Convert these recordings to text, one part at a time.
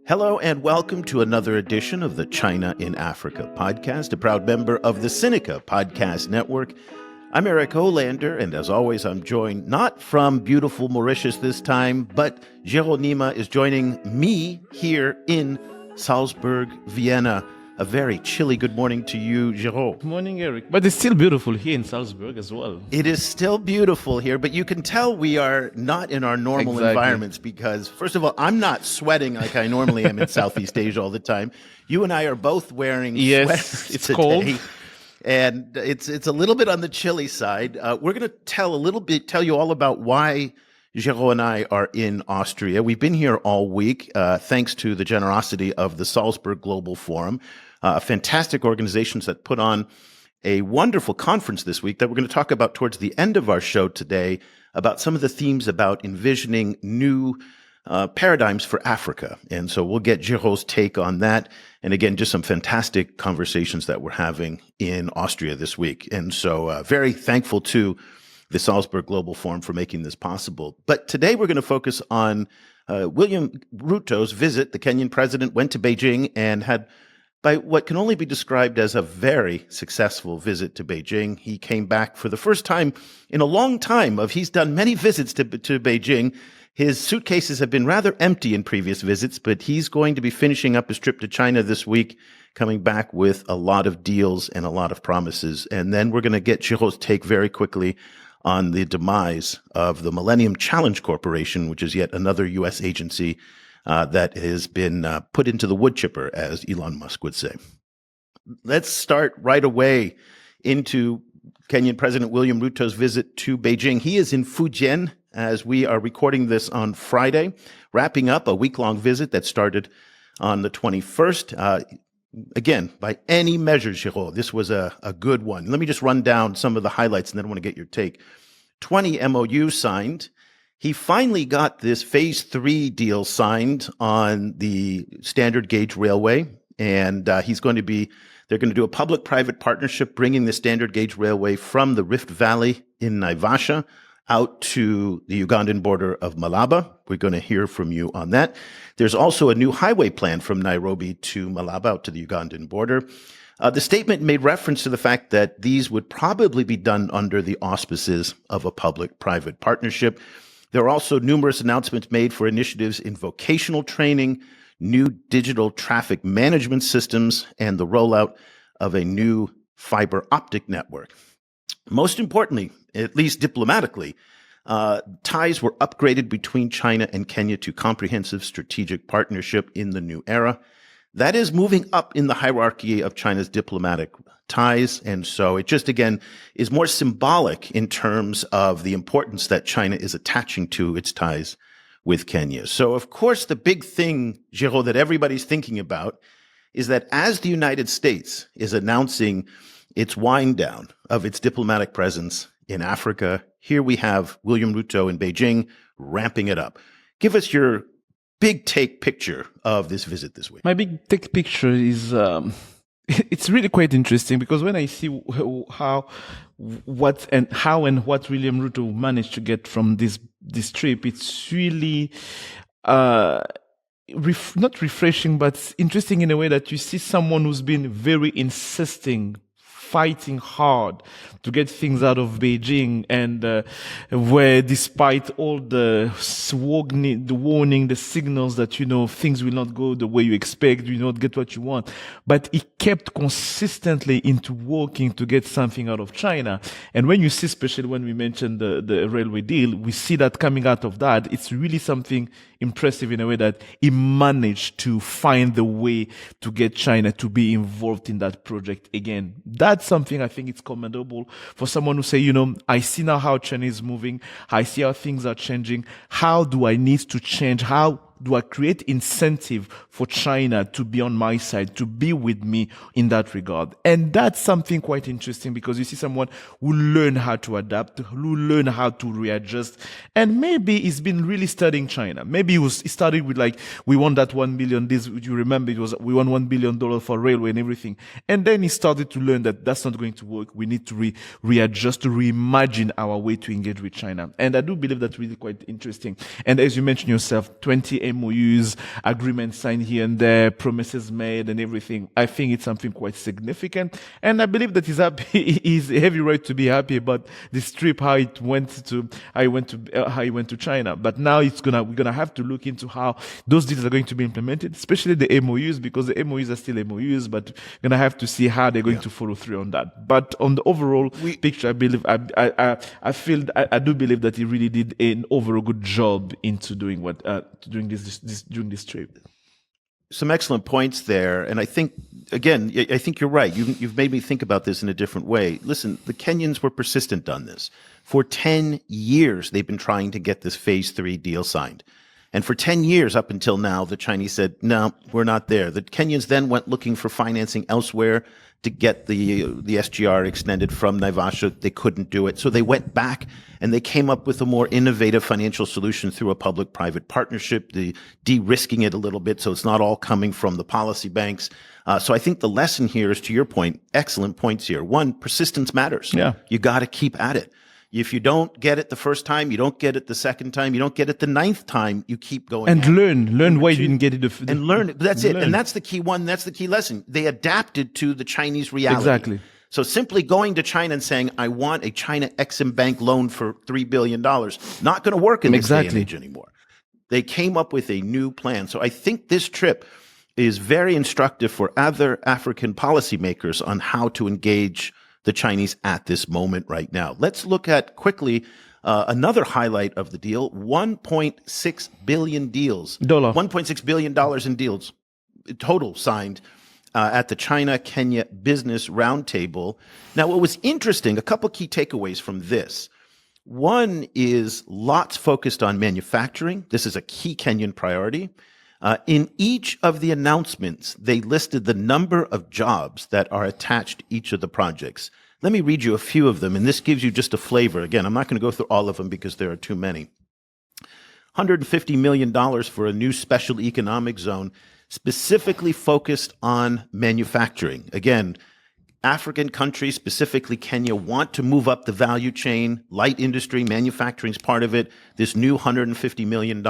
Hello and welcome to another edition of the China in Africa podcast, a proud member of the Sinica Podcast Network. I'm Eric Olander, and as always, I'm joined not from beautiful Mauritius this time, but Géraud is joining me here in Salzburg, Vienna. A very chilly good morning to you, Géraud. Good morning, Eric. But it's still beautiful here in Salzburg as well. It is still beautiful here, but you can tell we are not in our normal environments because, first of all, I'm not sweating like I normally am in Southeast Asia all the time. You and I are both wearing sweaters it's today, cold. and it's a little bit on the chilly side. We're going to tell you all about why Géraud and I are in Austria. We've been here all week, thanks to the generosity of the Salzburg Global Forum. Fantastic organizations that put on a wonderful conference this week that we're going to talk about towards the end of our show today about some of the themes about envisioning new paradigms for Africa. And so we'll get Géraud's take on that. And again, just some fantastic conversations that we're having in Austria this week. And so very thankful to the Salzburg Global Forum for making this possible. But today we're going to focus on William Ruto's visit. The Kenyan president went to Beijing and had by what can only be described as a very successful visit to Beijing. He came back for the first time in a long time. He's done many visits to Beijing. His suitcases have been rather empty in previous visits, but he's going to be finishing up his trip to China this week, coming back with a lot of deals and a lot of promises. And then we're going to get Géraud's take very quickly on the demise of the Millennium Challenge Corporation, which is yet another U.S. agency that has been put into the wood chipper, as Elon Musk would say. Let's start right away into Kenyan President William Ruto's visit to Beijing. He is in Fujian as we are recording this on Friday, wrapping up a week-long visit that started on the 21st. Again, by any measure, Géraud, this was a good one. Let me just run down some of the highlights, and then I want to get your take. 20 MOUs signed. He finally got this phase 3 deal signed on the standard gauge railway, and they're going to do a public-private partnership bringing the standard gauge railway from the Rift Valley in Naivasha out to the Ugandan border of Malaba. We're going to hear from you on that. There's also a new highway plan from Nairobi to Malaba out to the Ugandan border. The statement made reference to the fact that these would probably be done under the auspices of a public-private partnership. There are also numerous announcements made for initiatives in vocational training, new digital traffic management systems, and the rollout of a new fiber optic network. Most importantly, at least diplomatically, ties were upgraded between China and Kenya to comprehensive strategic partnership in the new era. That is moving up in the hierarchy of China's diplomatic ties. And so it just, again, is more symbolic in terms of the importance that China is attaching to its ties with Kenya. So, of course, the big thing, Géraud, that everybody's thinking about is that as the United States is announcing its wind down of its diplomatic presence in Africa, here we have William Ruto in Beijing ramping it up. Give us your big take picture of this visit this week. My big take picture is it's really quite interesting because when I see how what William Ruto managed to get from this trip, it's really not refreshing, but interesting in a way that you see someone who's been very insisting, fighting hard to get things out of Beijing, and where despite all the warning, the signals that, things will not go the way you expect, you not get what you want, but he kept consistently into working to get something out of China. And when you see, especially when we mentioned the railway deal, we see that coming out of that, it's really something impressive in a way that he managed to find the way to get China to be involved in that project again. That's something I think it's commendable for someone who say, I see now how China is moving. I see how things are changing. How do I need to change? How do I create incentive for China to be on my side, to be with me in that regard? And that's something quite interesting because you see someone who learn how to adapt, who learn how to readjust. And maybe he's been really studying China. Maybe he started with we want that 1 billion. This, you remember, we want $1 billion for railway and everything. And then he started to learn that that's not going to work. We need to readjust, to reimagine our way to engage with China. And I do believe that's really quite interesting. And as you mentioned yourself, 20 MOUs, agreements signed here and there, promises made and everything. I think it's something quite significant. And I believe that he's happy, he's every right to be happy about this trip, how he went to China. But now we're gonna have to look into how those deals are going to be implemented, especially the MOUs, because the MOUs are still MOUs, but we're gonna have to see how they're going to follow through on that. But on the overall picture, I believe, I do believe that he really did an overall good job into doing during this trip. Some excellent points there, and I think you're right. You've made me think about this in a different way. Listen, the Kenyans were persistent on this. For 10 years, they've been trying to get this Phase 3 deal signed. And for 10 years up until now, the Chinese said, no, we're not there. The Kenyans then went looking for financing elsewhere to get the SGR extended from Naivasha. They couldn't do it. So they went back and they came up with a more innovative financial solution through a public-private partnership, de-risking it a little bit so it's not all coming from the policy banks. So I think the lesson here is, to your point, excellent points here. One, persistence matters. Yeah. You got to keep at it. If you don't get it the first time, you don't get it the second time, you don't get it the 9th time, you keep going. And learn why you didn't get it. And learn it. That's it. And that's the key one. That's the key lesson. They adapted to the Chinese reality. Exactly. So simply going to China and saying, I want a China Exim Bank loan for $3 billion, not going to work in this day and age anymore. They came up with a new plan. So I think this trip is very instructive for other African policymakers on how to engage the Chinese at this moment right now. Let's look at quickly another highlight of the deal: $1.6 billion $1.6 billion in deals total signed at the China-Kenya Business Roundtable. Now, what was interesting, a couple key takeaways from this. One is lots focused on manufacturing. This is a key Kenyan priority. In each of the announcements, they listed the number of jobs that are attached to each of the projects. Let me read you a few of them, and this gives you just a flavor. Again, I'm not going to go through all of them because there are too many. $150 million for a new special economic zone specifically focused on manufacturing. Again, African countries, specifically Kenya, want to move up the value chain. Light industry, manufacturing is part of it. This new $150 million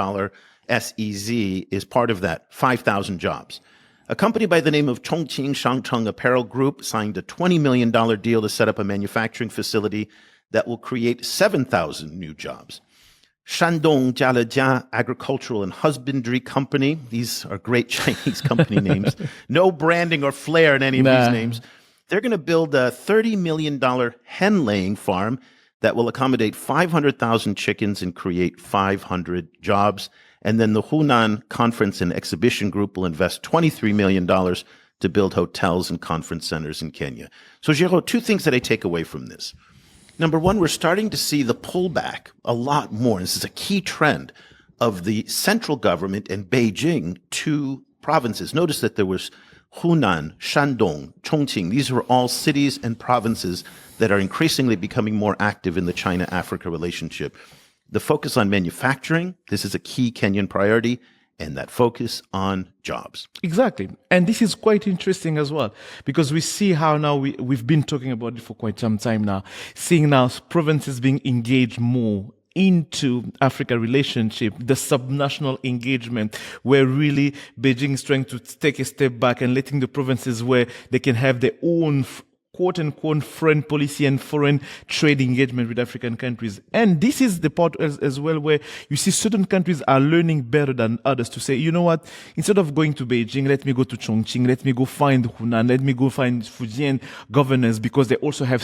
SEZ is part of that, 5,000 jobs. A company by the name of Chongqing Shangcheng Apparel Group signed a $20 million deal to set up a manufacturing facility that will create 7,000 new jobs. Shandong Jialejia Agricultural and Husbandry Company. These are great Chinese company names. No branding or flair in any of these names. They're going to build a $30 million hen-laying farm that will accommodate 500,000 chickens and create 500 jobs. And then the Hunan Conference and Exhibition Group will invest $23 million to build hotels and conference centers in Kenya. So, Géraud, two things that I take away from this. Number one, we're starting to see the pullback a lot more. This is a key trend of the central government and Beijing to provinces. Notice that there was Hunan, Shandong, Chongqing. These are all cities and provinces that are increasingly becoming more active in the China-Africa relationship. The focus on manufacturing, this is a key Kenyan priority, and that focus on jobs. Exactly. And this is quite interesting as well, because we see how now we've been talking about it for quite some time now, seeing now provinces being engaged more into Africa relationship, the subnational engagement, where really Beijing is trying to take a step back and letting the provinces where they can have their own quote-unquote foreign policy and foreign trade engagement with African countries. And this is the part as well where you see certain countries are learning better than others to say, you know what, instead of going to Beijing, let me go to Chongqing, let me go find Hunan, let me go find Fujian governors, because they also have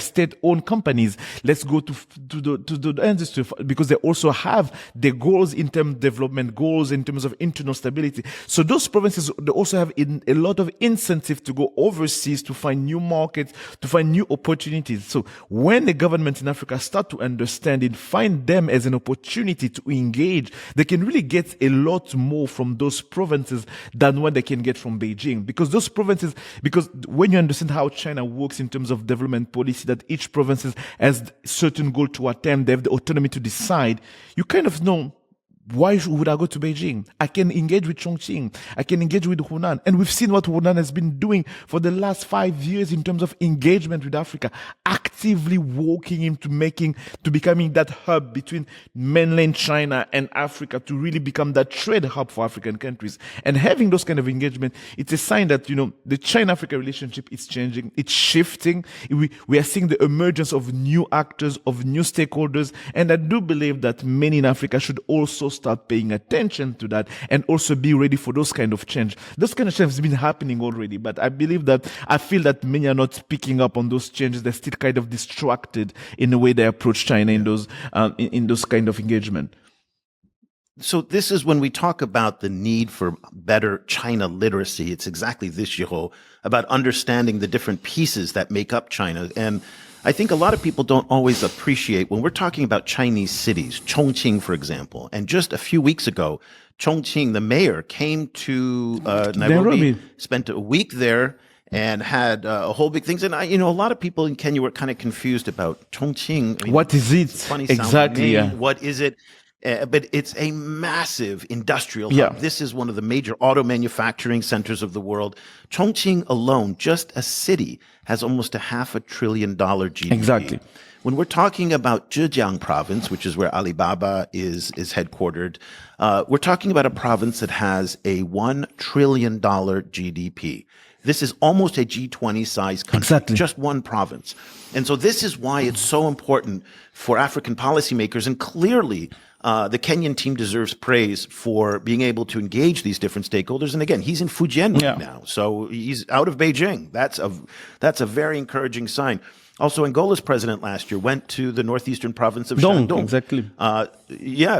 state-owned companies. Let's go to the industry, because they also have their goals in terms of development, goals in terms of internal stability. So those provinces, they also have a lot of incentive to go overseas to find new markets, to find new opportunities. So when the governments in Africa start to understand it, find them as an opportunity to engage, they can really get a lot more from those provinces than what they can get from Beijing. Because those provinces, because when you understand how China works in terms of development policy, that each province has certain goal to attain, they have the autonomy to decide, you kind of know why would I go to Beijing? I can engage with Chongqing. I can engage with Hunan. And we've seen what Hunan has been doing for the last 5 years in terms of engagement with Africa, actively working to becoming that hub between mainland China and Africa to really become that trade hub for African countries. And having those kind of engagement, it's a sign that, the China-Africa relationship is changing. It's shifting. We are seeing the emergence of new actors, of new stakeholders. And I do believe that many in Africa should also start paying attention to that and also be ready for those kind of change. Those kind of change has been happening already, but I feel that many are not picking up on those changes. They're still kind of distracted in the way they approach China in those kind of engagement. So this is when we talk about the need for better China literacy. It's exactly this, Géraud, about understanding the different pieces that make up China. And I think a lot of people don't always appreciate when we're talking about Chinese cities, Chongqing, for example. And just a few weeks ago, Chongqing, the mayor, came to Nairobi, spent a week there, and had a whole big things. And a lot of people in Kenya were kind of confused about Chongqing. What is it? Funny exactly? Name. Yeah. What is it? But it's a massive industrial hub. Yeah. This is one of the major auto manufacturing centers of the world. Chongqing alone, just a city, has almost a $500 billion GDP. Exactly. When we're talking about Zhejiang province, which is where Alibaba is headquartered, we're talking about a province that has a $1 trillion GDP. This is almost a G20 size country, exactly. Just one province. And so this is why it's so important for African policymakers. And clearly, the Kenyan team deserves praise for being able to engage these different stakeholders. And again, he's in Fujian right now, so he's out of Beijing. That's a very encouraging sign. Also, Angola's president last year went to the northeastern province of Shandong. Exactly.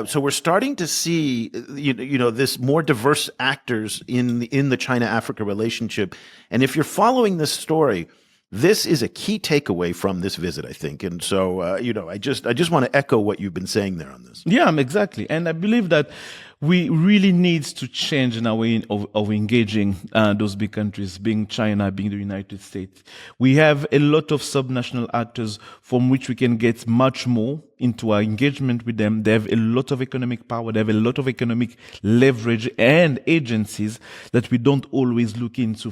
So we're starting to see, this more diverse actors in the China-Africa relationship. And if you're following this story, this is a key takeaway from this visit, I think. And so, I just want to echo what you've been saying there on this. Yeah, exactly. And I believe that we really need to change in our way of engaging those big countries, being China, being the United States. We have a lot of subnational actors from which we can get much more into our engagement with them. They have a lot of economic power. They have a lot of economic leverage and agencies that we don't always look into.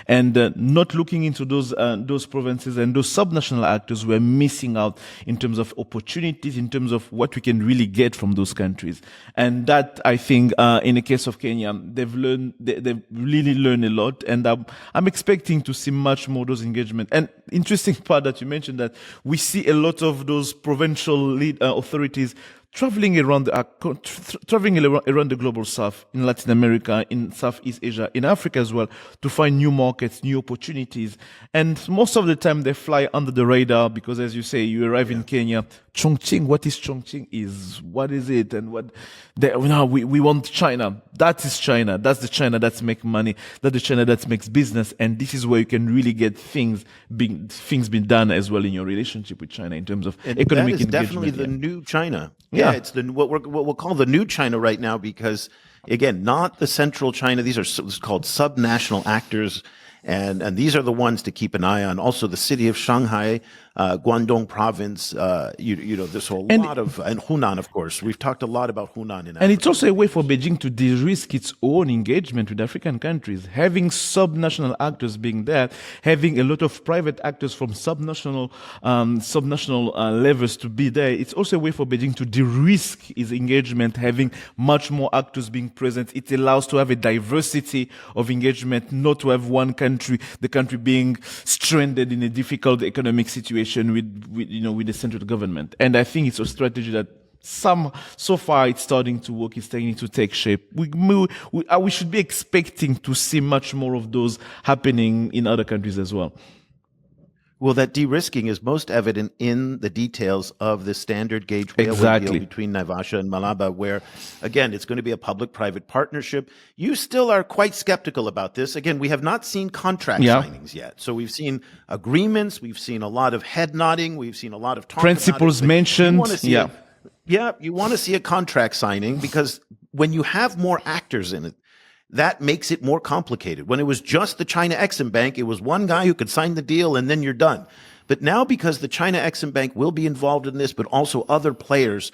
And not looking into those provinces and those subnational actors, we're missing out in terms of opportunities, in terms of what we can really get from those countries. And that, I think, in the case of Kenya, they've really learned a lot. And I'm expecting to see much more those engagement. And interesting part that you mentioned, that we see a lot of those provincial authorities traveling around the global south, in Latin America, in Southeast Asia, in Africa as well, to find new markets, new opportunities. And most of the time they fly under the radar because, as you say, you arrive in Kenya. Chongqing, what is Chongqing? What is it? And we want China. That is China. That's the China that makes money. That's the China that makes business. And this is where you can really get things being done as well in your relationship with China in terms of economic engagement. That is definitely the new China. Yeah, it's what we'll call the new China right now, because again, not the central China. These are called subnational actors, and these are the ones to keep an eye on. Also, the city of Shanghai, Guangdong province, there's a lot of, and Hunan, of course. We've talked a lot about Hunan in Africa. And it's also a way for Beijing to de-risk its own engagement with African countries. Having subnational actors being there, having a lot of private actors from subnational levels to be there, it's also a way for Beijing to de-risk its engagement, having much more actors being present. It allows to have a diversity of engagement, not to have one country, the country being stranded in a difficult economic situation with the central government. And I think it's a strategy that so far it's starting to work, it's starting to take shape. We should be expecting to see much more of those happening in other countries as well. Well, that de-risking is most evident in the details of the standard gauge railway deal between Naivasha and Malaba, where, again, it's going to be a public-private partnership. You still are quite skeptical about this. Again, we have not seen contract signings yet. So we've seen agreements. We've seen a lot of head nodding. We've seen a lot of talk principles mentioned. You want to see a contract signing, because when you have more actors in it, that makes it more complicated. When it was just the China Exim Bank, it was one guy who could sign the deal and then you're done. But now, because the China Exim Bank will be involved in this, but also other players,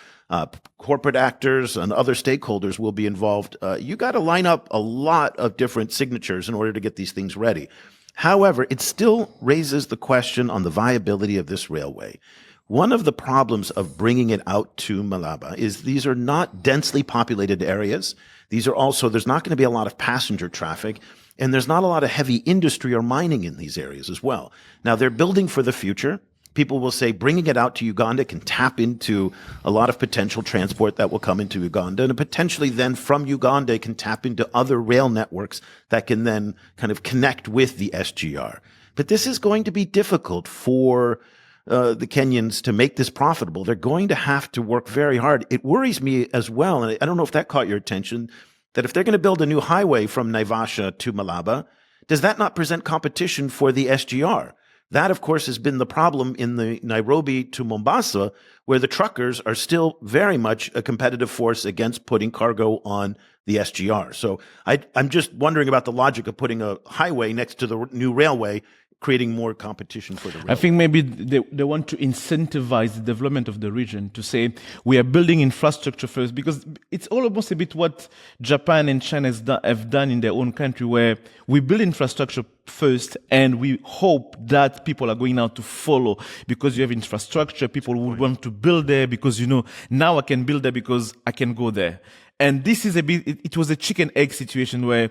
corporate actors and other stakeholders will be involved, you got to line up a lot of different signatures in order to get these things ready. However, it still raises the question on the viability of this railway. One of the problems of bringing it out to Malaba is these are not densely populated areas. These are also, there's not going to be a lot of passenger traffic, and there's not a lot of heavy industry or mining in these areas as well. Now, they're building for the future. People will say bringing it out to Uganda can tap into a lot of potential transport that will come into Uganda, and potentially then from Uganda it can tap into other rail networks that can then kind of connect with the SGR. But this is going to be difficult for the Kenyans to make this profitable. They're going to have to work very hard. It worries me as well, and I don't know if that caught your attention, that if they're going to build a new highway from Naivasha to Malaba, does that not present competition for the SGR? That, of course, has been the problem in the Nairobi to Mombasa, where the truckers are still very much a competitive force against putting cargo on the SGR. So I'm just wondering about the logic of putting a highway next to the new railway, creating more competition for the railway. I think maybe they want to incentivize the development of the region, to say we are building infrastructure first, because it's almost a bit what Japan and China have done in their own country, where we build infrastructure first and we hope that people are going out to follow, because you have infrastructure, people will want to build there because, now I can build there because I can go there. And this is it was a chicken egg situation where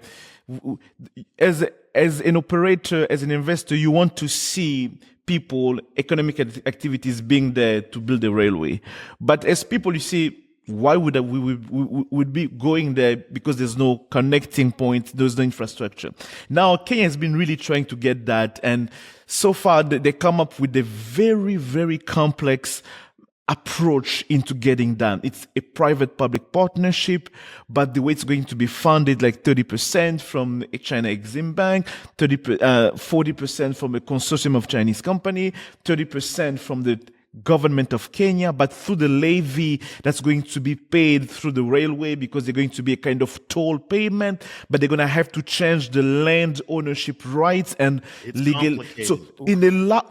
as an operator, as an investor, you want to see people, economic activities being there to build a railway. But as people, you see, why would we would be going there? Because there's no connecting point, there's no infrastructure. Now, Kenya has been really trying to get that, and so far they come up with a very, very complex approach into getting done. It's a private-public partnership, but the way it's going to be funded, like 30% from a China Exim Bank, 40% from a consortium of Chinese company, 30% from the government of Kenya, but through the levy that's going to be paid through the railway, because they're going to be a kind of toll payment, but they're going to have to change the land ownership rights and legal. So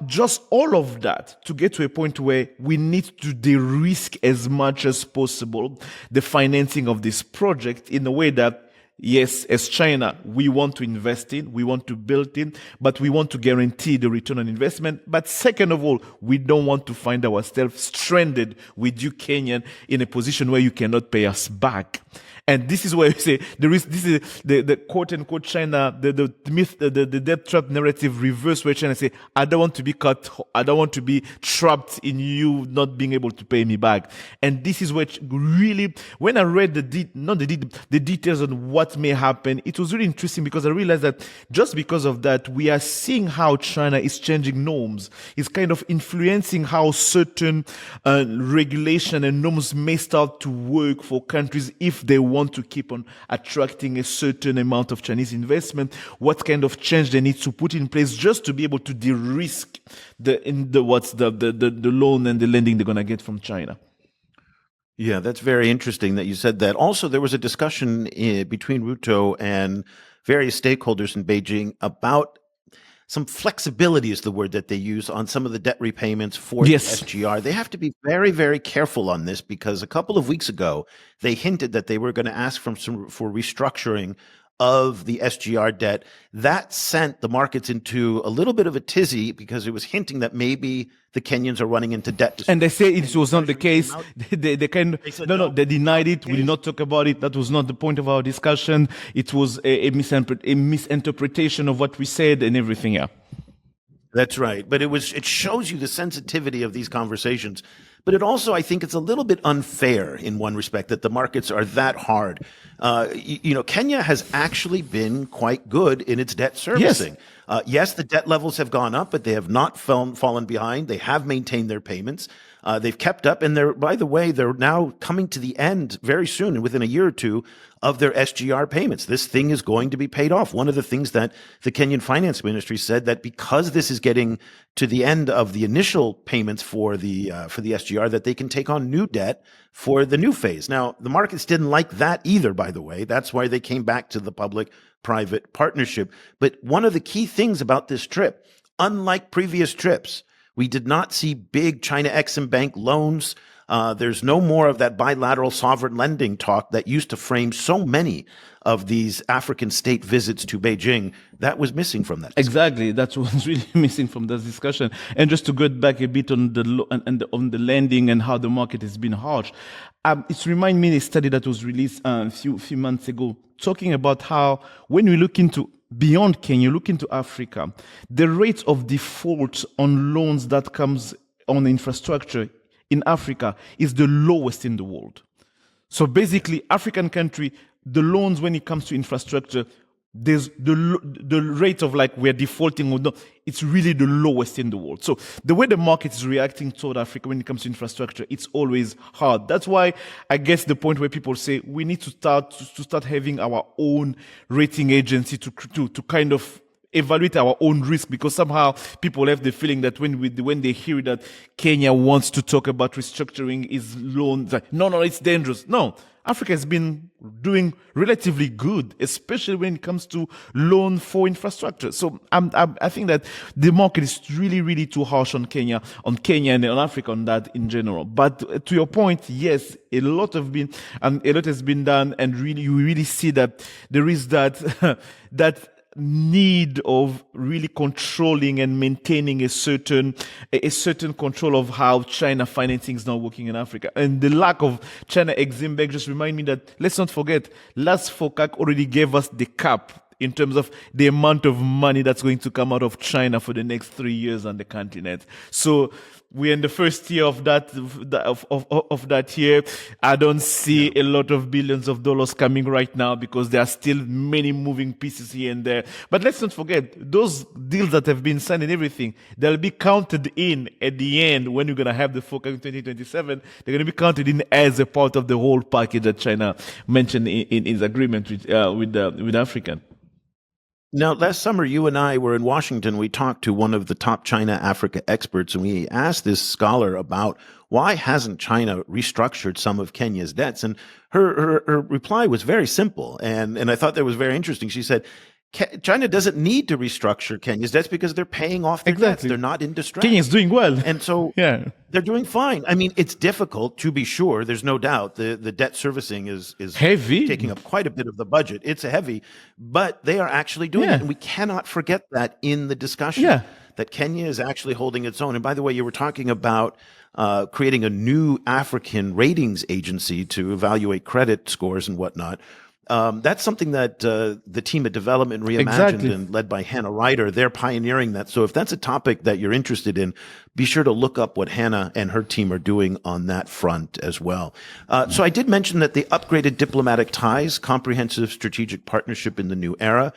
just all of that to get to a point where we need to de-risk as much as possible the financing of this project in a way that, yes, as China, we want to invest in, we want to build in, but we want to guarantee the return on investment. But second of all, we don't want to find ourselves stranded with you, Kenyan, in a position where you cannot pay us back. And this is where you say this is the quote unquote China, the myth, the debt trap narrative reverse, where China say, I don't want to be I don't want to be trapped in you not being able to pay me back. And this is where really, when I read the details on what may happen, it was really interesting, because I realized that just because of that, we are seeing how China is changing norms. It's kind of influencing how certain regulation and norms may start to work for countries if they want to keep on attracting a certain amount of Chinese investment, what kind of change they need to put in place just to be able to de-risk the loan and the lending they're going to get from China. Yeah, that's very interesting that you said that. Also, there was a discussion between Ruto and various stakeholders in Beijing about some flexibility, is the word that they use, on some of the debt repayments for the SGR. They have to be very, very careful on this, because a couple of weeks ago, they hinted that they were going to ask for restructuring of the SGR debt. That sent the markets into a little bit of a tizzy, because it was hinting that maybe the Kenyans are running into debt. And they say it was not the case. They denied it. We did not talk about it. That was not the point of our discussion. It was a misinterpretation of what we said and everything. Yeah. That's right. But it shows you the sensitivity of these conversations. But it also, I think it's a little bit unfair in one respect that the markets are that hard. Kenya has actually been quite good in its debt servicing. Yes, the debt levels have gone up, but they have not fallen behind. They have maintained their payments. They've kept up, and by the way, they're now coming to the end very soon, and within a year or two, of their SGR payments. This thing is going to be paid off. One of the things that the Kenyan Finance Ministry said, that because this is getting to the end of the initial payments for the SGR, that they can take on new debt for the new phase. Now, the markets didn't like that either, by the way. That's why they came back to the public-private partnership. But one of the key things about this trip, unlike previous trips, We did not see big China Exim Bank loans. There's no more of that bilateral sovereign lending talk that used to frame so many of these African state visits to Beijing. That was missing from that discussion. Exactly, that was really missing from this discussion. And just to go back a bit on on the lending and how the market has been harsh, it reminds me of a study that was released a few months ago, talking about how when we look into beyond Kenya, look into Africa, the rate of default on loans that comes on infrastructure in Africa is the lowest in the world. So basically, African country, the loans when it comes to infrastructure, there's the rate of like we're defaulting or not, it's really the lowest in the world. So the way the market is reacting toward Africa when it comes to infrastructure, it's always hard. That's why I guess the point where people say we need to start having our own rating agency to kind of evaluate our own risk, because somehow people have the feeling that when they hear that Kenya wants to talk about restructuring its loans, like, no, it's dangerous. No, Africa has been doing relatively good, especially when it comes to loan for infrastructure. So I think that the market is really, really too harsh on Kenya and on Africa on that in general. But to your point, yes, a lot has been done, and really you really see that there is that need of really controlling and maintaining a certain control of how China financing is now working in Africa. And the lack of China Exim Bank just remind me that, let's not forget, last FOCAC already gave us the cap in terms of the amount of money that's going to come out of China for the next 3 years on the continent. So we're in the first year of that year. I don't see a lot of billions of dollars coming right now because there are still many moving pieces here and there. But let's not forget, those deals that have been signed and everything, they'll be counted in at the end when you're going to have the FOCAC in 2027. They're going to be counted in as a part of the whole package that China mentioned in its agreement with Africa. Now, last summer, you and I were in Washington. We talked to one of the top China-Africa experts, and we asked this scholar about why hasn't China restructured some of Kenya's debts? And her reply was very simple, and I thought that was very interesting. She said, China doesn't need to restructure Kenya's debts because they're paying off their debts. They're not in distress. Kenya's doing well. And so they're doing fine. I mean, it's difficult, to be sure. There's no doubt. The debt servicing is heavy, taking up quite a bit of the budget. It's heavy, but they are actually doing it. And we cannot forget that in the discussion, that Kenya is actually holding its own. And by the way, you were talking about creating a new African ratings agency to evaluate credit scores and whatnot. That's something that the team at Development Reimagined and led by Hannah Ryder, they're pioneering that. So if that's a topic that you're interested in, be sure to look up what Hannah and her team are doing on that front as well. So I did mention that they upgraded diplomatic ties, comprehensive strategic partnership in the new era.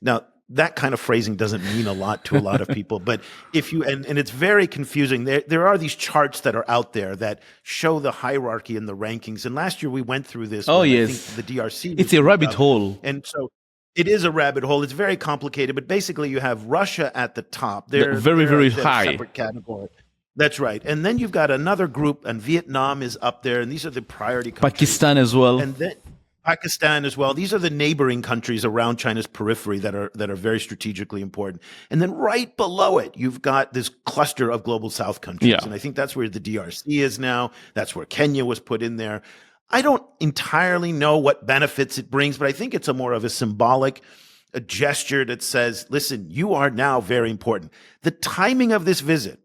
Now, that kind of phrasing doesn't mean a lot to a lot of people, but if you, and it's very confusing. There are these charts that are out there that show the hierarchy and the rankings. And last year we went through this. Oh, yes. I think the DRC. It's a rabbit hole. And so it is a rabbit hole. It's very complicated, but basically you have Russia at the top. They're very high. A separate category. That's right. And then you've got another group, and Vietnam is up there, and these are the priority countries. Pakistan as well. And then Pakistan as well. These are the neighboring countries around China's periphery that are very strategically important. And then right below it, you've got this cluster of global South countries. And I think that's where the DRC is now. That's where Kenya was put in there. I don't entirely know what benefits it brings, but I think it's more of a symbolic gesture that says, listen, you are now very important. The timing of this visit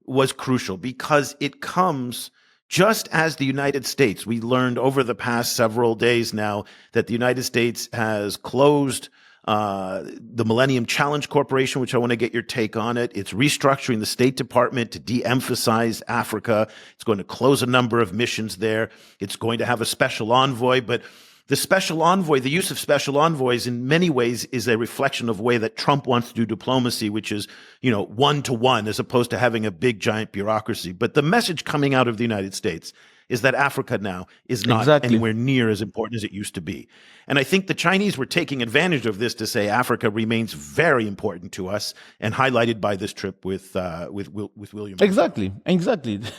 was crucial because it comes just as the United States. We learned over the past several days now that the United States has closed the Millennium Challenge Corporation, which I want to get your take on it. It's restructuring the State Department to de-emphasize Africa. It's going to close a number of missions there. It's going to have a special envoy, but the special envoy, the use of special envoys in many ways is a reflection of the way that Trump wants to do diplomacy, which is, one-to-one as opposed to having a big giant bureaucracy. But the message coming out of the United States is that Africa now is not anywhere near as important as it used to be. And I think the Chinese were taking advantage of this to say Africa remains very important to us, and highlighted by this trip with William. Exactly.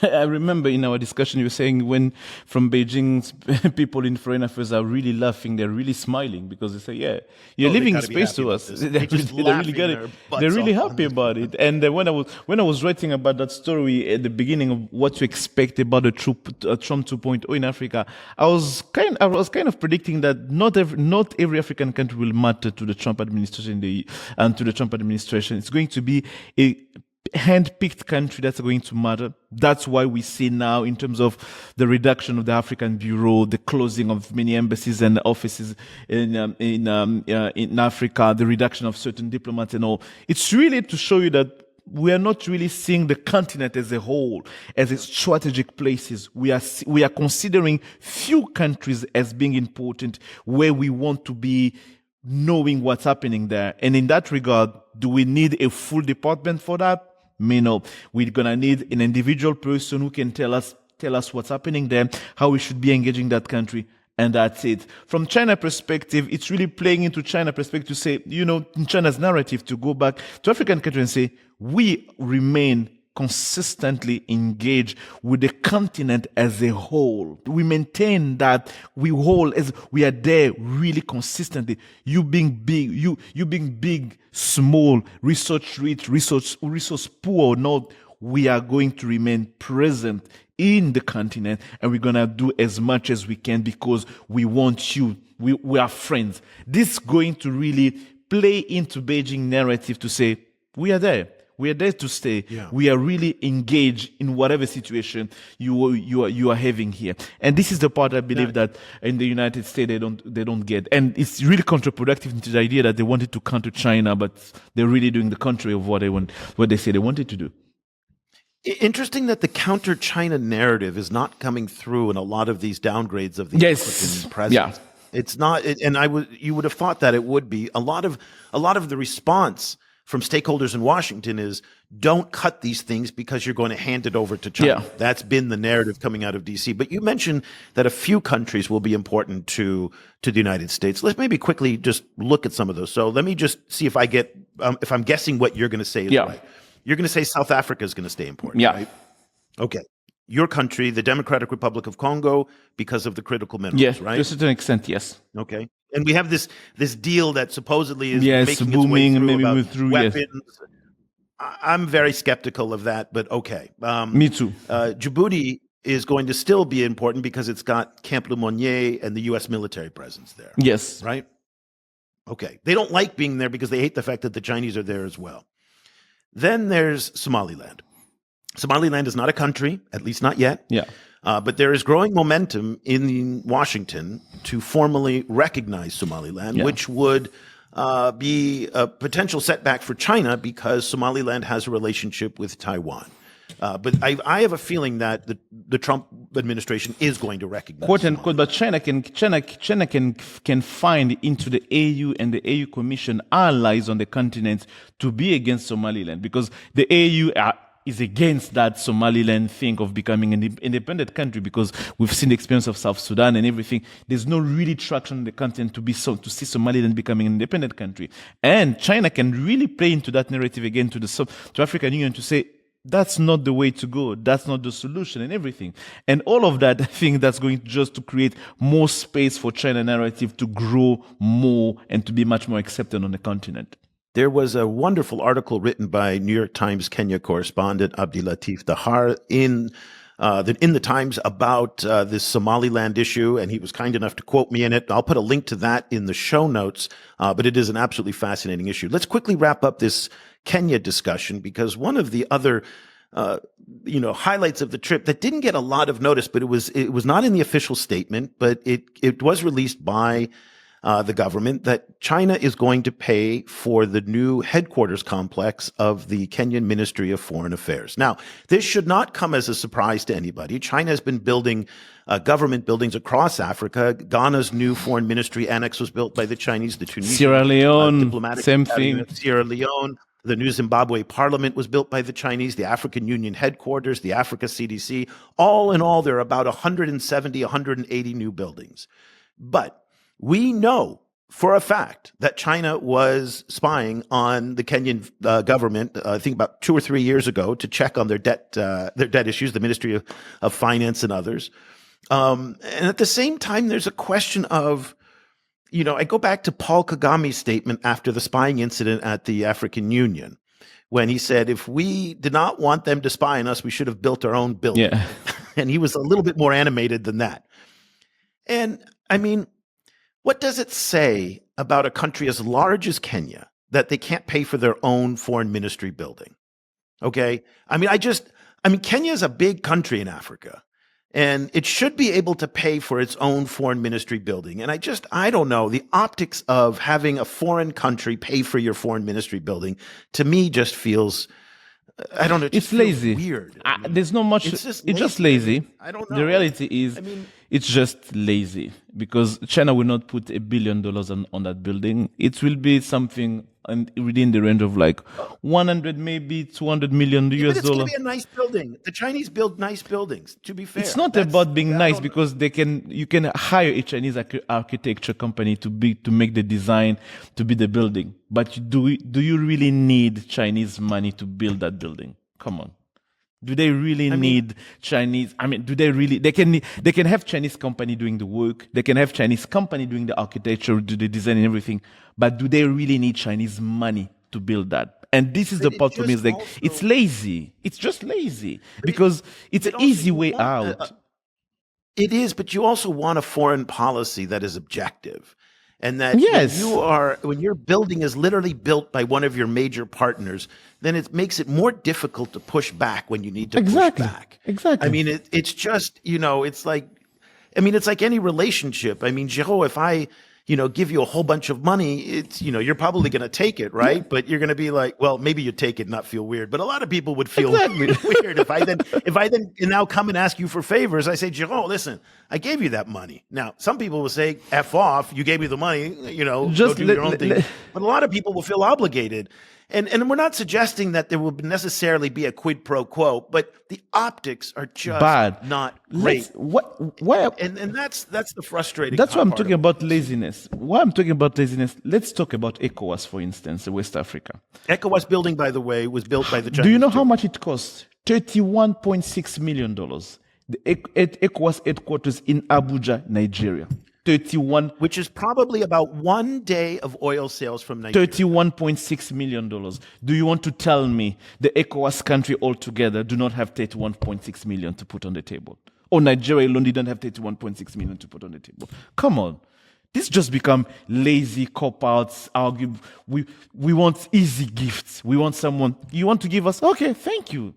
I remember in our discussion you were saying when from Beijing, people in foreign affairs are really laughing, they're really smiling because they say, "Yeah, you're leaving space to us." They're really happy about it. And when I was writing about that story at the beginning of what to expect about the Trump 2.0 in Africa, I was kind of predicting that not every African country will matter to the Trump administration and to the Trump administration. It's going to be a hand-picked country that's going to matter. That's why we see now, in terms of the reduction of the African Bureau, the closing of many embassies and offices in Africa, the reduction of certain diplomats and all. It's really to show you that we are not really seeing the continent as a whole, as a strategic places. We are considering few countries as being important, where we want to be knowing what's happening there. And in that regard, do we need a full department for that? No. We're gonna need an individual person who can tell us what's happening there, how we should be engaging that country. And that's it. From China perspective, it's really playing into China perspective to say, in China's narrative, to go back to African countries and say, we remain consistently engaged with the continent as a whole. We maintain that we are there really consistently. You being big, you being big, small, resource rich, resource poor or not, we are going to remain present in the continent, and we're going to do as much as we can because we want you. We are friends. This is going to really play into Beijing narrative to say, we are there. We are there to stay. Yeah. We are really engaged in whatever situation you are having here. And this is the part I believe that in the United States they don't get. And it's really counterproductive into the idea that they wanted to counter China, but they're really doing the contrary of what they say they wanted to do. Interesting that the counter-China narrative is not coming through in a lot of these downgrades of the African president. Yeah. It's not, and you would have thought that it would be. A lot of the response from stakeholders in Washington is, don't cut these things because you're going to hand it over to China. Yeah. That's been the narrative coming out of DC. But you mentioned that a few countries will be important to the United States. Let's maybe quickly just look at some of those. So let me just see if if I'm guessing what you're going to say is right. You're going to say South Africa is going to stay important, right? Okay. Your country, the Democratic Republic of Congo, because of the critical minerals, right? To a certain extent, yes. Okay. And we have this deal that supposedly is making booming its way through, maybe through weapons. Yes. I'm very skeptical of that, but okay. Me too. Djibouti is going to still be important because it's got Camp Lemonnier and the U.S. military presence there. Yes. Right? Okay. They don't like being there because they hate the fact that the Chinese are there as well. Then there's Somaliland. Somaliland is not a country, at least not yet. Yeah. But there is growing momentum in Washington to formally recognize Somaliland, which would be a potential setback for China because Somaliland has a relationship with Taiwan. But I have a feeling that the Trump administration is going to recognize, quote unquote, but China can find into the AU and the AU Commission allies on the continent to be against Somaliland, because the AU is against that Somaliland thing of becoming an independent country, because we've seen the experience of South Sudan and everything. There's no really traction on the continent to see Somaliland becoming an independent country, and China can really play into that narrative again to African Union to say, that's not the way to go. That's not the solution and everything. And all of that, I think that's going just to create more space for China narrative to grow more and to be much more accepted on the continent. There was a wonderful article written by New York Times Kenya correspondent Abdilatif Dahar in the Times about this Somaliland issue, and he was kind enough to quote me in it. I'll put a link to that in the show notes, but it is an absolutely fascinating issue. Let's quickly wrap up this Kenya discussion, because one of the other highlights of the trip that didn't get a lot of notice, but it was not in the official statement, but it was released by the government, that China is going to pay for the new headquarters complex of the Kenyan Ministry of Foreign Affairs. Now, this should not come as a surprise to anybody. China has been building government buildings across Africa. Ghana's new foreign ministry annex was built by the Chinese. The Tunisian Sierra Leone, diplomatic same thing. Sierra Leone. The new Zimbabwe parliament was built by the Chinese, the African Union headquarters, the Africa CDC. All in all, there are about 170, 180 new buildings. But we know for a fact that China was spying on the Kenyan government, I think about 2 or 3 years ago, to check on their debt issues, the Ministry of Finance and others. And at the same time, there's a question of, I go back to Paul Kagame's statement after the spying incident at the African Union, when he said, if we did not want them to spy on us, we should have built our own building. Yeah. And he was a little bit more animated than that. And I mean, what does it say about a country as large as Kenya that they can't pay for their own foreign ministry building? Okay. I mean, Kenya is a big country in Africa, and it should be able to pay for its own foreign ministry building. And I don't know, the optics of having a foreign country pay for your foreign ministry building, to me, just feels, I don't know. It It's lazy. Weird. There's not much. It's just lazy. I don't know. The reality is, it's just lazy, because China will not put $1 billion on that building. It will be something within the range of like 100, maybe 200 million US It's dollar. going to be a nice building. The Chinese build nice buildings, to be fair. It's not about being nice, because you can hire a Chinese architecture company to make the design, to be the building. But do you really need Chinese money to build that building? Come on. Do they really need Chinese? Do they really? They can have Chinese company doing the work. They can have Chinese company doing the architecture, do the design and everything. But do they really need Chinese money to build that? And this is the part for me. Is like, it's lazy. It's just lazy, because it's an easy way out. It is, but you also want a foreign policy that is objective. And that when your building is literally built by one of your major partners, then it makes it more difficult to push back when you need to push back. Exactly. I mean, it's just, it's like any relationship. I mean, Géraud, if I, give you a whole bunch of money, it's, you're probably going to take it, right? But you're going to be like, well, maybe you take it and not feel weird. But a lot of people would feel weird if I then now come and ask you for favors. I say, Géraud, listen, I gave you that money. Now, some people will say, F off, you gave me the money, just go do your own thing. But a lot of people will feel obligated. And we're not suggesting that there will necessarily be a quid pro quo, but the optics are just bad, not great. And that's the frustrating. That's why I'm talking about laziness. Why I'm talking about laziness? Let's talk about ECOWAS, for instance, West Africa. ECOWAS building, by the way, was built by the Chinese. Do you know how much it costs? $31.6 million. The ECOWAS headquarters in Abuja, Nigeria. 31, which is probably about 1 day of oil sales from Nigeria. $31.6 million. Do you want to tell me the ECOWAS country altogether do not have 31.6 million to put on the table? Or Nigeria alone didn't have 31.6 million to put on the table? Come on. This just become lazy cop-outs, argue. We want easy gifts. We want someone, you want to give us, okay, thank you.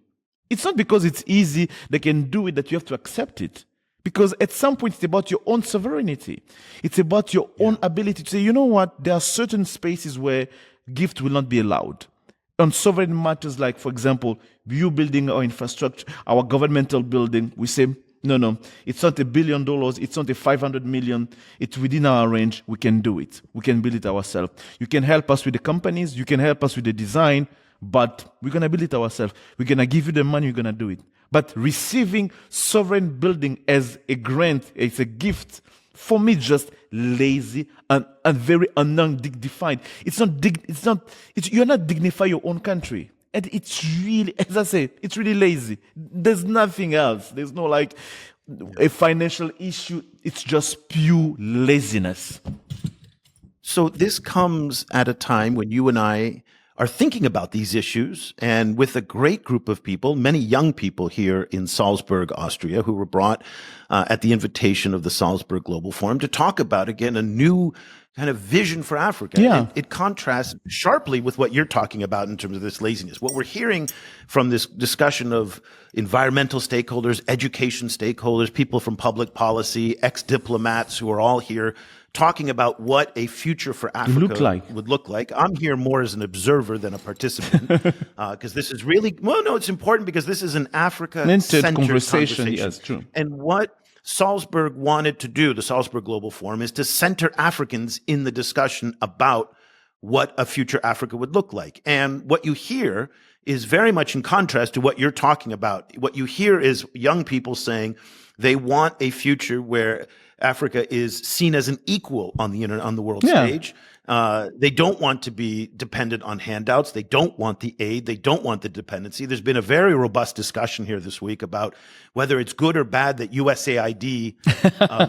It's not because it's easy, they can do it, that you have to accept it. Because at some point, it's about your own sovereignty. It's about your own ability to say, you know what, there are certain spaces where gift will not be allowed. On sovereign matters like, for example, you building our infrastructure, our governmental building, we say, no, it's not $1 billion, it's not a 500 million, it's within our range, we can do it. We can build it ourselves. You can help us with the companies, you can help us with the design, but we're going to build it ourselves. We're going to give you the money, you're going to do it. But receiving sovereign building as a grant, as a gift, for me, just lazy and very undignified. You're not dignifying your own country. And it's really, as I say, it's really lazy. There's nothing else. There's no like a financial issue. It's just pure laziness. So this comes at a time when you and I are thinking about these issues, and with a great group of people, many young people here in Salzburg, Austria, who were brought at the invitation of the Salzburg Global Forum to talk about, again, a new kind of vision for Africa. Yeah. It contrasts sharply with what you're talking about in terms of this laziness. What we're hearing from this discussion of environmental stakeholders, education stakeholders, people from public policy, ex-diplomats who are all here talking about what a future for Africa would look like. I'm here more as an observer than a participant, because this is really, it's important because this is an Africa-centered conversation. Yes, true. And what Salzburg wanted to do, the Salzburg Global Forum, is to center Africans in the discussion about what a future Africa would look like. And what you hear is very much in contrast to what you're talking about. What you hear is young people saying they want a future where Africa is seen as an equal on the world stage. They don't want to be dependent on handouts. They don't want the aid. They don't want the dependency. There's been a very robust discussion here this week about whether it's good or bad that USAID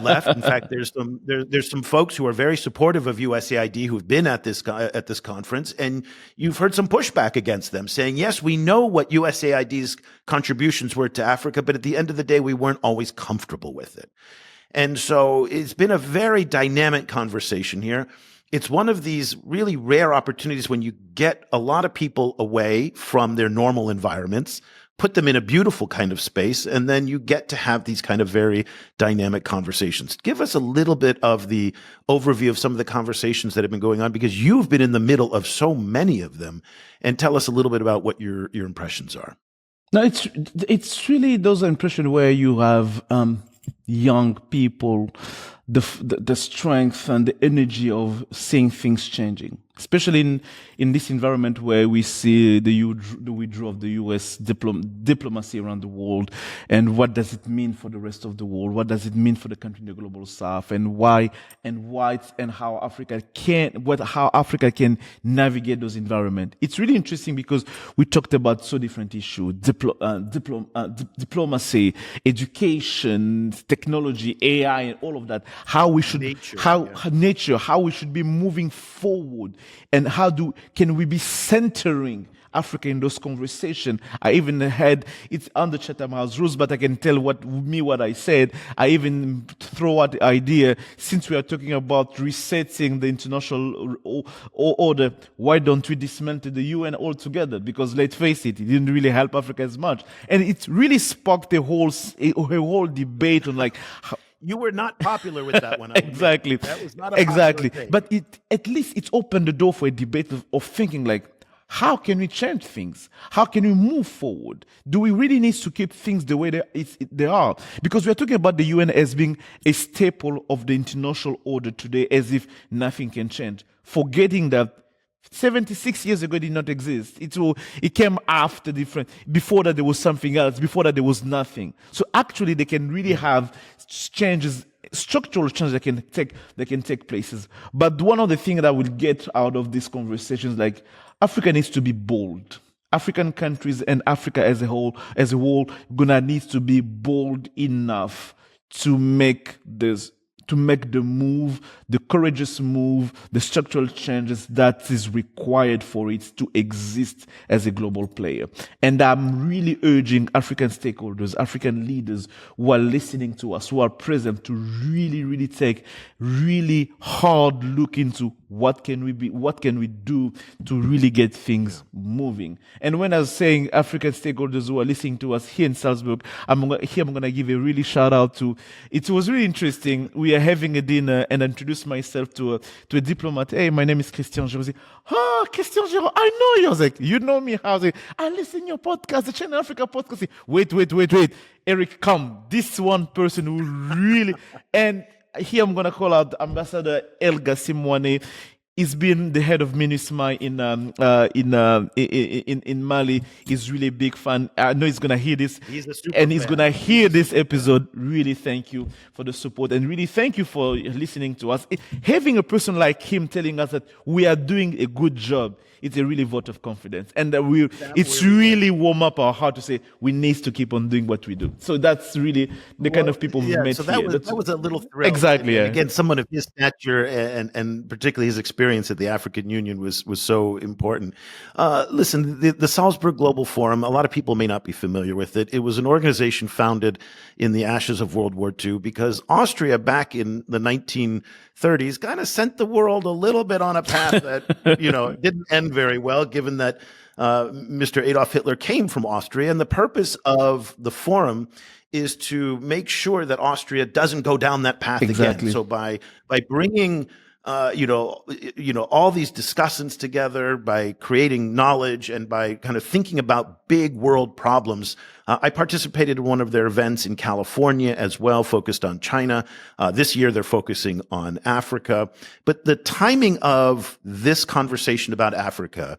left. In fact, there's some folks who are very supportive of USAID who've been at this conference, and you've heard some pushback against them, saying, yes, we know what USAID's contributions were to Africa, but at the end of the day, we weren't always comfortable with it. And so it's been a very dynamic conversation here. It's one of these really rare opportunities when you get a lot of people away from their normal environments, put them in a beautiful kind of space, and then you get to have these kind of very dynamic conversations. Give us a little bit of the overview of some of the conversations that have been going on, because you've been in the middle of so many of them, and tell us a little bit about what your impressions are. No, it's really those impressions where you have young people, the strength and the energy of seeing things changing, especially in this environment where we see the withdrawal of the U.S. diplomacy around the world, and what does it mean for the rest of the world? What does it mean for the country in the global south, and how Africa can navigate those environments? It's really interesting because we talked about so different issues: diplomacy, education, technology, AI, and all of that. How we should how we should be moving forward, and can we be centering Africa in those conversations? I even had it's on the Chatham House rules, but I can tell what I said. I even throw out the idea, since we are talking about resetting the international order, why don't we dismantle the UN altogether? Because let's face it didn't really help Africa as much, and it really sparked a whole debate on like. You were not popular with that one. Exactly. That was not a popular thing. But at least it's opened the door for a debate of thinking like, how can we change things? How can we move forward? Do we really need to keep things the way they are? Because we're talking about the UN as being a staple of the international order today, as if nothing can change. Forgetting that 76 years ago it did not exist. It came after before that there was something else, before that there was nothing. So actually they can really have changes, structural changes that can take places. But one of the things that I will get out of these conversations, like Africa needs to be bold. African countries and Africa as a whole gonna need to be bold enough to make the move, the courageous move, the structural changes that is required for it to exist as a global player. And I'm really urging African stakeholders, African leaders who are listening to us, who are present, to really, really take really hard look into what can we do to really get things moving. And when I was saying African stakeholders who are listening to us here in Salzburg, I'm going to give a really shout out to, it was really interesting. We are having a dinner and I introduced myself to a diplomat. Hey, my name is Christian Géraud. Christian Géraud, I know you. I was like, you know me? I was like, I listen to your podcast, the China Africa podcast. Wait. Eric, come. This one person who really, and here I'm going to call out Ambassador Elga Simwane. He's been the head of MINUSMA in Mali. He's really a big fan. I know he's gonna hear this, he's gonna hear this episode. Really, thank you for the support, and really thank you for listening to us. Having a person like him telling us that we are doing a good job, it's a really vote of confidence, and it's really warm up our heart to say we need to keep on doing what we do. So that's really the kind of people we met so here. That was a little thrill. Exactly. And again, someone of his stature and particularly his experience at the African Union was so important. Listen, the Salzburg Global Forum, a lot of people may not be familiar with it. It was an organization founded in the ashes of World War II because Austria back in the 1930s kind of sent the world a little bit on a path that, didn't end very well, given that Mr. Adolf Hitler came from Austria. And the purpose of the forum is to make sure that Austria doesn't go down that path again. So by bringing all these discussants together by creating knowledge and by kind of thinking about big world problems. I participated in one of their events in California as well, focused on China. This year, they're focusing on Africa. But the timing of this conversation about Africa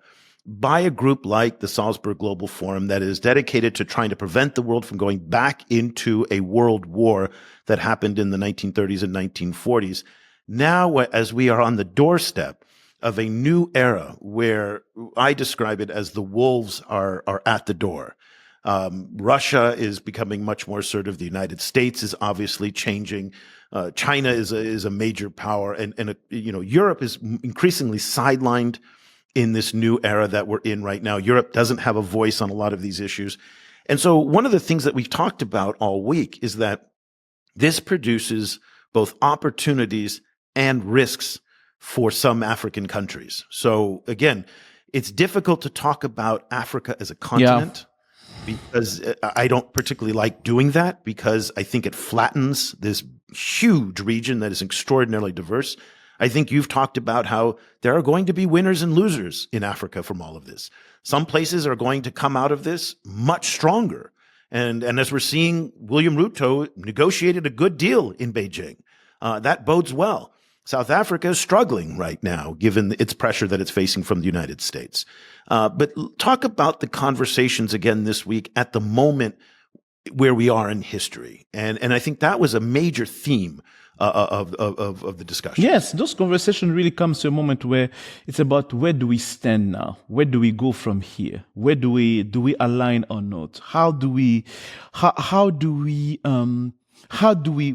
by a group like the Salzburg Global Forum that is dedicated to trying to prevent the world from going back into a world war that happened in the 1930s and 1940s, now, as we are on the doorstep of a new era where I describe it as the wolves are at the door. Russia is becoming much more assertive. The United States is obviously changing. China is a major power, and Europe is increasingly sidelined in this new era that we're in right now. Europe doesn't have a voice on a lot of these issues. And so one of the things that we've talked about all week is that this produces both opportunities and risks for some African countries. So again, it's difficult to talk about Africa as a continent because I don't particularly like doing that, because I think it flattens this huge region that is extraordinarily diverse. I think you've talked about how there are going to be winners and losers in Africa from all of this. Some places are going to come out of this much stronger. And as we're seeing, William Ruto negotiated a good deal in Beijing. That bodes well. South Africa is struggling right now, given its pressure that it's facing from the United States. But talk about the conversations again this week at the moment where we are in history. And I think that was a major theme of the discussion. Yes, those conversations really comes to a moment where it's about where do we stand now? Where do we go from here? Where do we align or not? How do we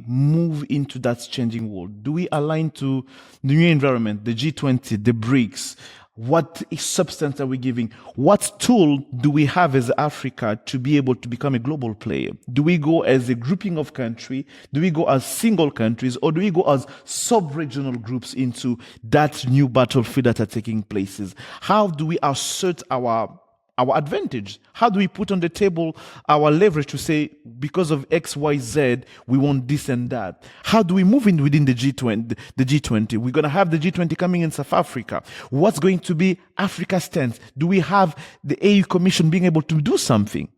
move into that changing world? Do we align to the new environment, the G20, the BRICS? What substance are we giving? What tool do we have as Africa to be able to become a global player? Do we go as a grouping of countries? Do we go as single countries? Or do we go as sub-regional groups into that new battlefield that are taking places? How do we assert our advantage? How do we put on the table our leverage to say, because of X, Y, Z, we want this and that? How do we move in within the G20? We're going to have the G20 coming in South Africa. What's going to be Africa's stance? Do we have the AU Commission being able to do something?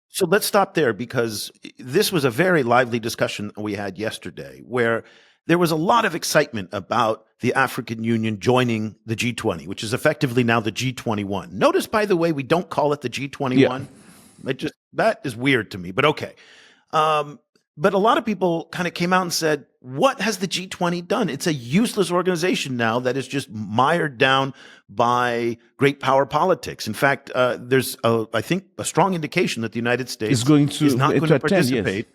So let's stop there, because this was a very lively discussion we had yesterday, where there was a lot of excitement about the African Union joining the G20, which is effectively now the G21. Notice, by the way, we don't call it the G21. Yeah. That is weird to me, but okay. But a lot of people kind of came out and said, what has the G20 done? It's a useless organization now that is just mired down by great power politics. In fact, there's, I think, a strong indication that the United States is not going to participate. Yes.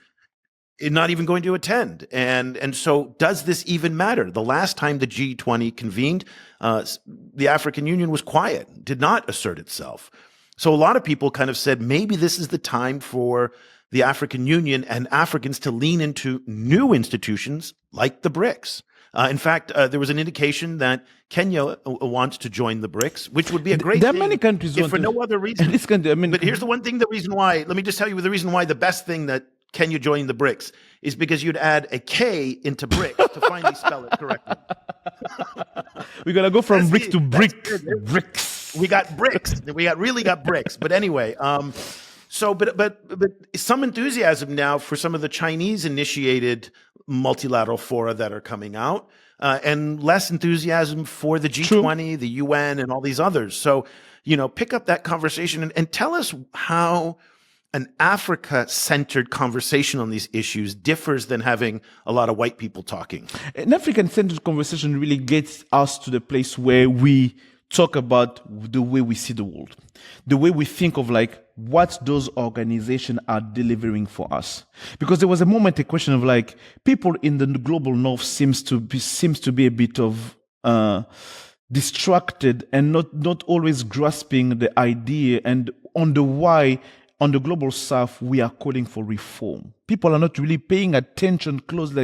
Not even going to attend. And so does this even matter? The last time the G20 convened, the African Union was quiet, did not assert itself. So a lot of people kind of said, maybe this is the time for the African Union and Africans to lean into new institutions like the BRICS. In fact, there was an indication that Kenya wants to join the BRICS, which would be a great thing. There are many countries if for no other reason. But here's the one thing, the reason why, let me just tell you the reason why the best thing that Kenya joining the BRICS is because you'd add a K into BRICS to finally spell it correctly. We're going to go from BRICS to BRICS. We got BRICS. We really got BRICS. But anyway, but some enthusiasm now for some of the Chinese initiated multilateral fora that are coming out, and less enthusiasm for the G20, True. The UN, and all these others. So, pick up that conversation and tell us how an Africa-centered conversation on these issues differs than having a lot of white people talking. An African-centered conversation really gets us to the place where we talk about the way we see the world, the way we think of what those organizations are delivering for us. Because there was a question of people in the global north seems to be a bit of distracted and not always grasping the idea and on the why. On the global south, we are calling for reform. People are not really paying attention close,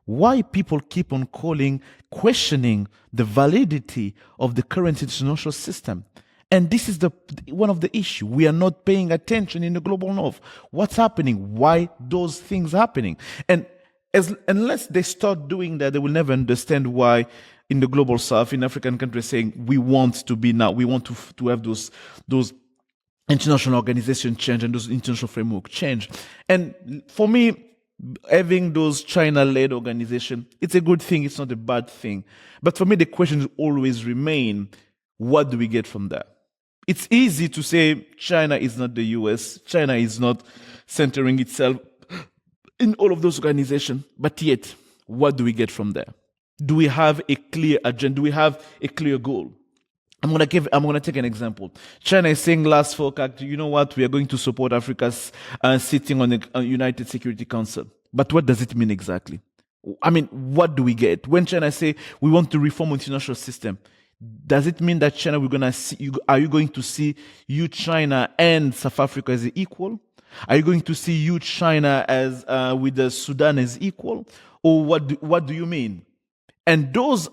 why people keep on questioning the validity of the current international system. And this is one of the issues. We are not paying attention in the global north. What's happening? Why those things happening? And unless they start doing that, they will never understand why in the global south, in African countries saying, we want to be now, we want to have those international organization change and those international framework change. And for me, having those China-led organization, it's a good thing, it's not a bad thing. But for me, the questions always remain, what do we get from that? It's easy to say China is not the US, China is not centering itself in all of those organizations, but yet, what do we get from there? Do we have a clear agenda? Do we have a clear goal? I'm gonna take an example. China is saying last forecast, you know what, we are going to support Africa's sitting on the United Security Council. But what does it mean exactly? I mean, what do we get? When China say we want to reform international system, does it mean that China, are you going to see you, China, and South Africa as equal? Are you going to see you, China, as with the Sudan as equal? Or what do you mean? And those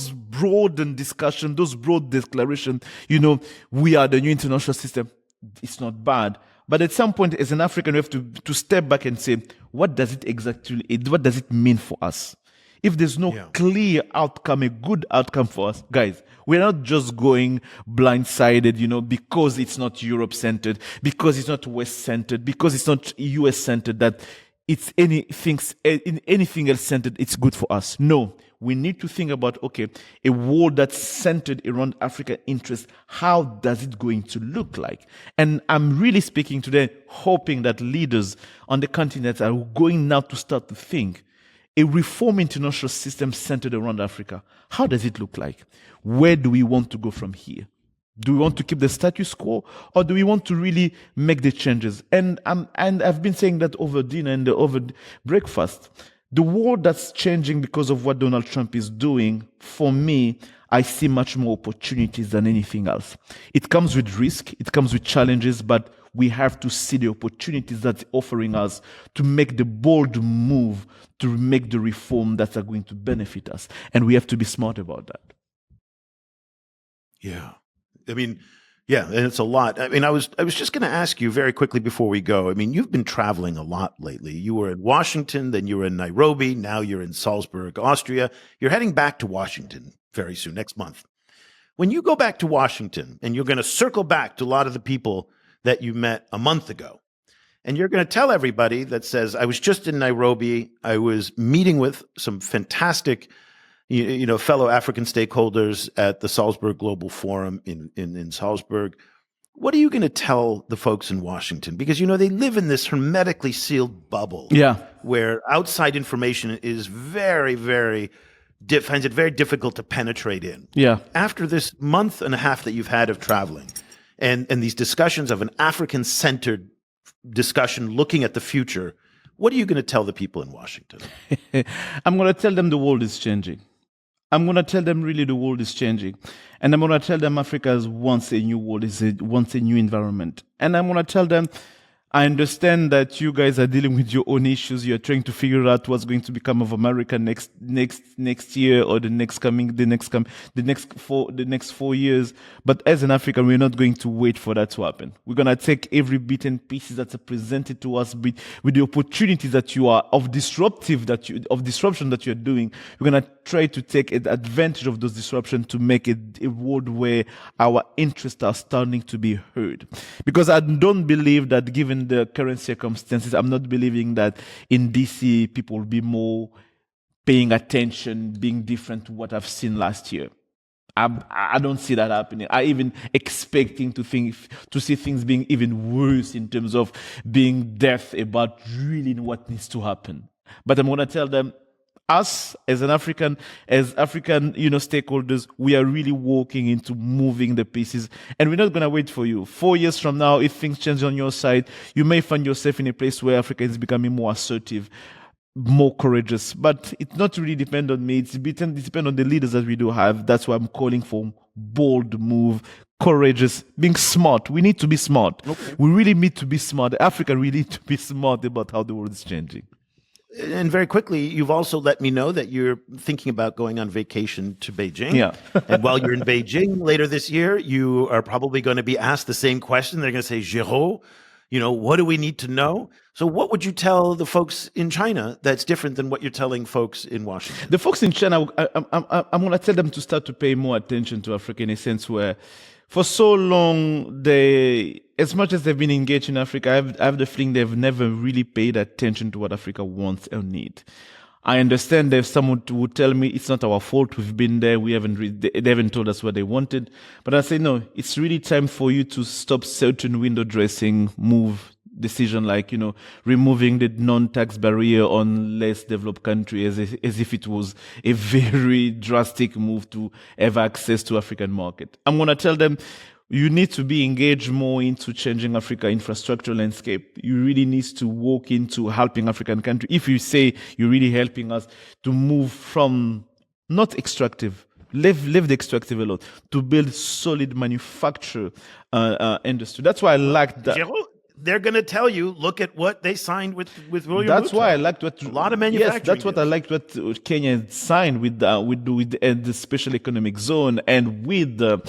broad discussion, those broad declaration, we are the new international system, it's not bad. But at some point, as an African, we have to step back and say, what does it mean for us? If there's no clear outcome, a good outcome for us, guys, we're not just going blindsided, because it's not Europe-centered, because it's not West-centered, because it's not US-centered, that it's anything else-centered, it's good for us. No, we need to think about, okay, a world that's centered around African interests, how does it going to look like? And I'm really speaking today, hoping that leaders on the continent are going now to start to think, a reform international system centered around Africa, how does it look like? Where do we want to go from here? Do we want to keep the status quo, or do we want to really make the changes? And I've been saying that over dinner and over breakfast. The world that's changing because of what Donald Trump is doing, for me, I see much more opportunities than anything else. It comes with risk, it comes with challenges, but we have to see the opportunities that's offering us to make the bold move to make the reform that are going to benefit us. And we have to be smart about that. Yeah. I mean, yeah, and it's a lot. I mean, I was just going to ask you very quickly before we go. I mean, you've been traveling a lot lately. You were in Washington, then you were in Nairobi, now you're in Salzburg, Austria. You're heading back to Washington very soon, next month. When you go back to Washington, and you're going to circle back to a lot of the people that you met a month ago, and you're going to tell everybody that says, I was just in Nairobi, I was meeting with some fantastic fellow African stakeholders at the Salzburg Global Forum in Salzburg. What are you going to tell the folks in Washington? Because, they live in this hermetically sealed bubble where outside information is very, very, finds it very difficult to penetrate in. Yeah. After this month and a half that you've had of traveling and these discussions of an African-centered discussion looking at the future, what are you going to tell the people in Washington? I'm going to tell them the world is changing. I'm going to tell them really the world is changing. And I'm going to tell them Africa wants a new world, wants a new environment. And I'm going to tell them, I understand that you guys are dealing with your own issues. You're trying to figure out what's going to become of America next year or the next 4 years. But as an African, we're not going to wait for that to happen. We're going to take every bit and pieces that's presented to us with the opportunities that you are of disruption that you're doing. We're going to try to take advantage of those disruptions to make it a world where our interests are starting to be heard. Because I don't believe that, given the current circumstances, I'm not believing that in DC people will be more paying attention, being different to what I've seen last year. I don't see that happening. I even expecting to see things being even worse in terms of being deaf about really what needs to happen. But I'm going to tell them, us as African stakeholders, we are really walking into moving the pieces, and we're not going to wait for you. 4 years from now, if things change on your side, you may find yourself in a place where Africa is becoming more assertive, more courageous. But it's not really depend on me. It depends on the leaders that we do have. That's why I'm calling for bold move, courageous, being smart. We need to be smart. Okay. We really need to be smart. Africa really need to be smart about how the world is changing. And very quickly, you've also let me know that you're thinking about going on vacation to Beijing. Yeah. And while you're in Beijing later this year, you are probably going to be asked the same question. They're going to say, Géraud, What do we need to know? So what would you tell the folks in China that's different than what you're telling folks in Washington? The folks in China, I'm going to tell them to start to pay more attention to Africa in a sense where for so long, as much as they've been engaged in Africa, I have the feeling they've never really paid attention to what Africa wants or needs. I understand there's someone who would tell me it's not our fault. We've been there. They haven't told us what they wanted. But I say, no, it's really time for you to stop certain window dressing decision like, removing the non-tax barrier on less developed countries as if it was a very drastic move to have access to African market. I'm going to tell them, you need to be engaged more into changing Africa infrastructure landscape. You really need to walk into helping African countries. If you say you're really helping us to move from not extractive, leave the extractive alone, to build solid manufacture industry. That's why I like that. Géraud, they're going to tell you, look at what they signed with William Ruto. That's why I liked what a lot of manufacturing. Yes, that's what I liked what Kenya signed with the special economic zone and with the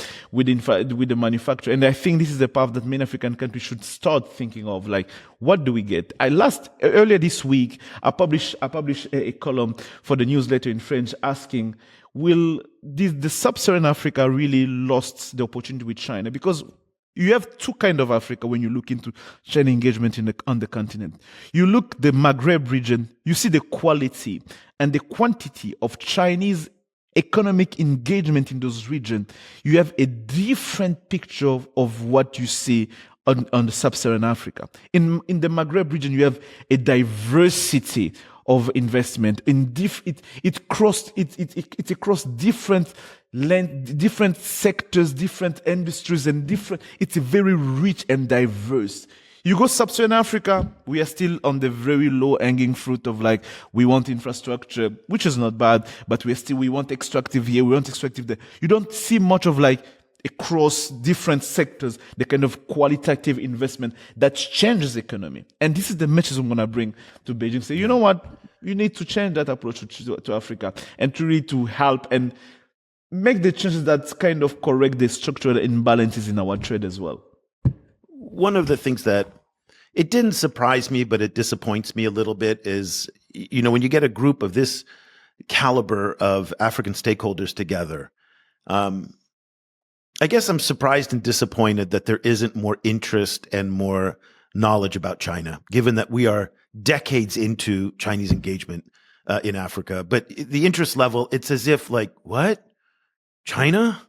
manufacture. And I think this is the path that many African countries should start thinking of. Like, what do we get? Earlier this week, I published a column for the newsletter in French asking, will the sub-Saharan Africa really lost the opportunity with China? Because you have two kinds of Africa when you look into China engagement on the continent. You look the Maghreb region, you see the quality and the quantity of Chinese economic engagement in those regions. You have a different picture of what you see on the sub-Saharan Africa. In the Maghreb region, you have a diversity of investment. It's across different sectors, different industries, and it's a very rich and diverse. You go sub-Saharan Africa, we are still on the very low-hanging fruit of like, we want infrastructure, which is not bad, but we want extractive here, we want extractive there. You don't see much of like, across different sectors, the kind of qualitative investment that changes the economy. And this is the message I'm going to bring to Beijing. Say, you know what? You need to change that approach to Africa and to really to help and make the changes that kind of correct the structural imbalances in our trade as well. One of the things that it didn't surprise me, but it disappoints me a little bit is, when you get a group of this caliber of African stakeholders together, I guess I'm surprised and disappointed that there isn't more interest and more knowledge about China, given that we are decades into Chinese engagement in Africa. But the interest level, it's as if like, what? China?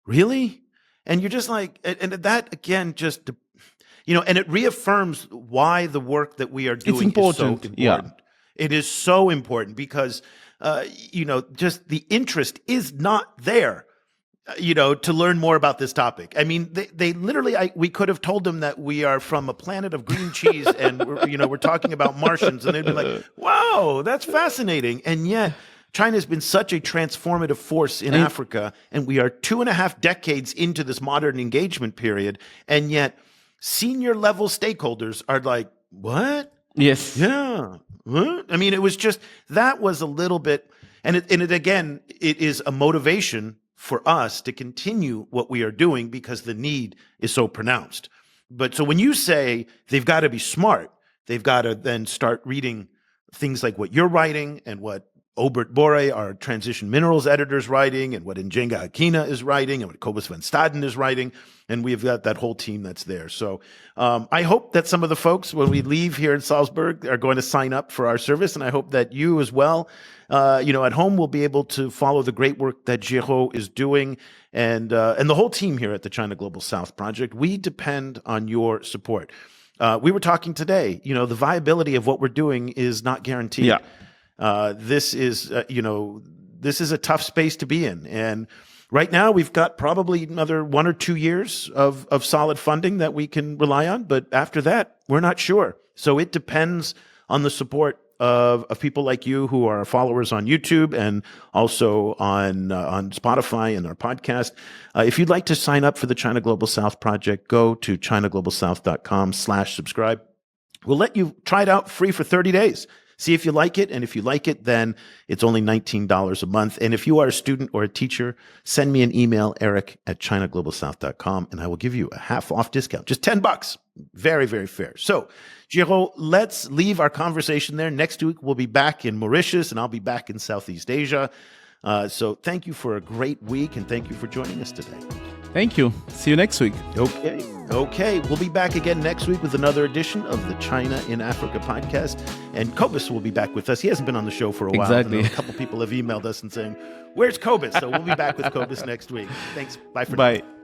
Really? And you're just like, and that again, just, and it reaffirms why the work that we are doing is so important. Yeah. It is so important because, just the interest is not there. To learn more about this topic. I mean, they literally, we could have told them that we are from a planet of green cheese and, we're talking about Martians, and they'd be like, wow, that's fascinating. And yet China's been such a transformative force in Africa, and we are 2.5 decades into this modern engagement period. And yet senior level stakeholders are like, what? Yes. Yeah. What? I mean, it was just, that was a little bit, and it is a motivation for us to continue what we are doing because the need is so pronounced. But so when you say they've got to be smart, they've got to then start reading things like what you're writing and what Obert Borre, our transition minerals editor, is writing, and what Njenga Akina is writing, and what Cobus van Staden is writing, and we've got that whole team that's there. So I hope that some of the folks, when we leave here in Salzburg, are going to sign up for our service, and I hope that you as well, at home, will be able to follow the great work that Géraud is doing, and the whole team here at the China Global South Project. We depend on your support. We were talking today, the viability of what we're doing is not guaranteed. Yeah. This is a tough space to be in. And right now we've got probably another 1 or 2 years of solid funding that we can rely on. But after that, we're not sure. So it depends on the support of people like you who are followers on YouTube and also on Spotify and our podcast. If you'd like to sign up for the China Global South Project, go to ChinaGlobalSouth.com/subscribe. We'll let you try it out free for 30 days. See if you like it. And if you like it, then it's only $19 a month. And if you are a student or a teacher, send me an email, eric@ChinaGlobalSouth.com, and I will give you a half off discount, just $10. Very, very fair. So, Géraud, let's leave our conversation there. Next week, we'll be back in Mauritius, and I'll be back in Southeast Asia. So thank you for a great week, and thank you for joining us today. Thank you. See you next week. Okay. We'll be back again next week with another edition of the China in Africa podcast. And Cobus will be back with us. He hasn't been on the show for a while. Exactly. A couple people have emailed us and saying, where's Cobus? So we'll be back with Cobus next week. Thanks. Bye for now. Bye.